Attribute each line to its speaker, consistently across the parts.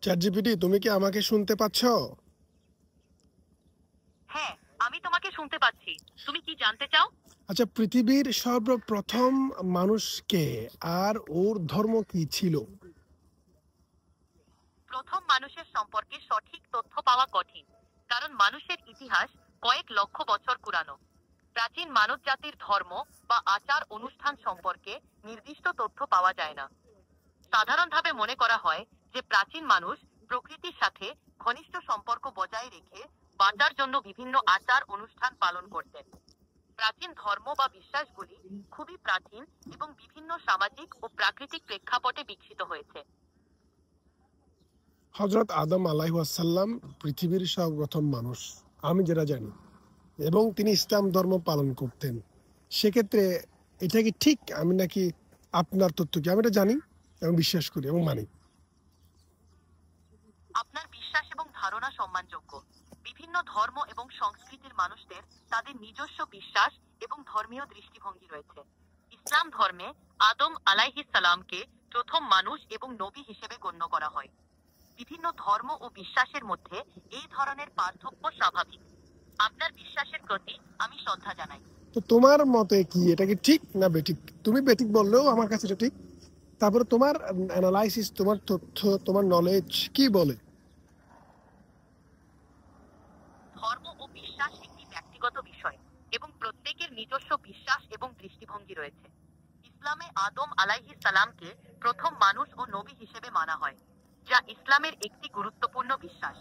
Speaker 1: ChatGPT, তুমি কি আমাকে শুনতে পাচ্ছ?
Speaker 2: হ্যাঁ, আমি তোমাকে শুনতে পাচ্ছি। তুমি কি জানতে চাও?
Speaker 1: আচ্ছা, পৃথিবীর সর্বপ্রথম মানুষ কে আর ওর ধর্ম কি ছিল?
Speaker 2: প্রথম মানুষের সম্পর্কে সঠিক তথ্য পাওয়া কঠিন, কারণ মানুষের ইতিহাস কয়েক লক্ষ বছর পুরানো। প্রাচীন মানবজাতির ধর্ম বা আচার অনুষ্ঠান সম্পর্কে নির্দিষ্ট তথ্য পাওয়া যায় না। সাধারণভাবে মনে করা হয় যে প্রাচীন মানুষ প্রকৃতির সাথে ঘনিষ্ঠ সম্পর্ক বজায় রেখে বাঁচার জন্য বিভিন্ন আচার অনুষ্ঠান পালন করতেন। প্রাচীন ধর্ম বা বিশ্বাসগুলি খুবই প্রাচীন এবং বিভিন্ন সামাজিক ও প্রাকৃতিক প্রেক্ষাপটে বিকশিত হয়েছে।
Speaker 1: হযরত আদম আলাইহিসসালাম পৃথিবীর সর্বপ্রথম মানুষ, আমি যেটা জানি, এবং তিনি ইসলাম ধর্ম পালন করতেন। সেক্ষেত্রে এটা কি ঠিক? আমি নাকি আপনার তথ্য কি? আমি এটা জানি এবং বিশ্বাস করি এবং মানি।
Speaker 2: আপনার বিশ্বাস এবং ধারণা সম্মানযোগ্য। বিভিন্ন ধর্ম এবং সংস্কৃতির মানুষদের তাদের নিজস্ব বিশ্বাস এবং ধর্মীয় দৃষ্টিভঙ্গি রয়েছে। ইসলাম ধর্মে আদম আলাইহিস সালামকে প্রথম মানুষ এবং নবী হিসেবে গণ্য করা হয়। বিভিন্ন ধর্ম ও বিশ্বাসের মধ্যে এই ধরনের পার্থক্য স্বাভাবিক। আপনার বিশ্বাসের প্রতি আমি শ্রদ্ধা জানাই।
Speaker 1: তো তোমার মতে কি এটা কি ঠিক না বেঠিক? তুমি বেঠিক বললেও আমার কাছে এটা ঠিক। তারপরে তোমার অ্যানালাইসিস, তোমার তথ্য, তোমার নলেজ কি বলে?
Speaker 2: ধর্ম ও বিশ্বাস একটি ব্যক্তিগত বিষয় এবং প্রত্যেকের নিজস্ব বিশ্বাস এবং দৃষ্টিভঙ্গি রয়েছে। ইসলামে আদম আলাইহিস সালামকে প্রথম মানুষ ও নবী হিসেবে মানা হয়, যা ইসলামের একটি গুরুত্বপূর্ণ বিশ্বাস।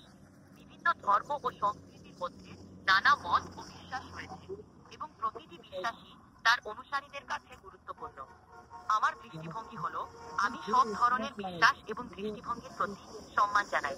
Speaker 2: বিভিন্ন ধর্ম ও সংস্কৃতির মধ্যে নানা মত ও বিশ্বাস রয়েছে এবং প্রতিটি বিশ্বাসই তার অনুসারীদের কাছে গুরুত্বপূর্ণ। আমার দৃষ্টিভঙ্গি হলো, আমি সব ধরনের বিশ্বাস এবং দৃষ্টিভঙ্গির প্রতি সম্মান জানাই।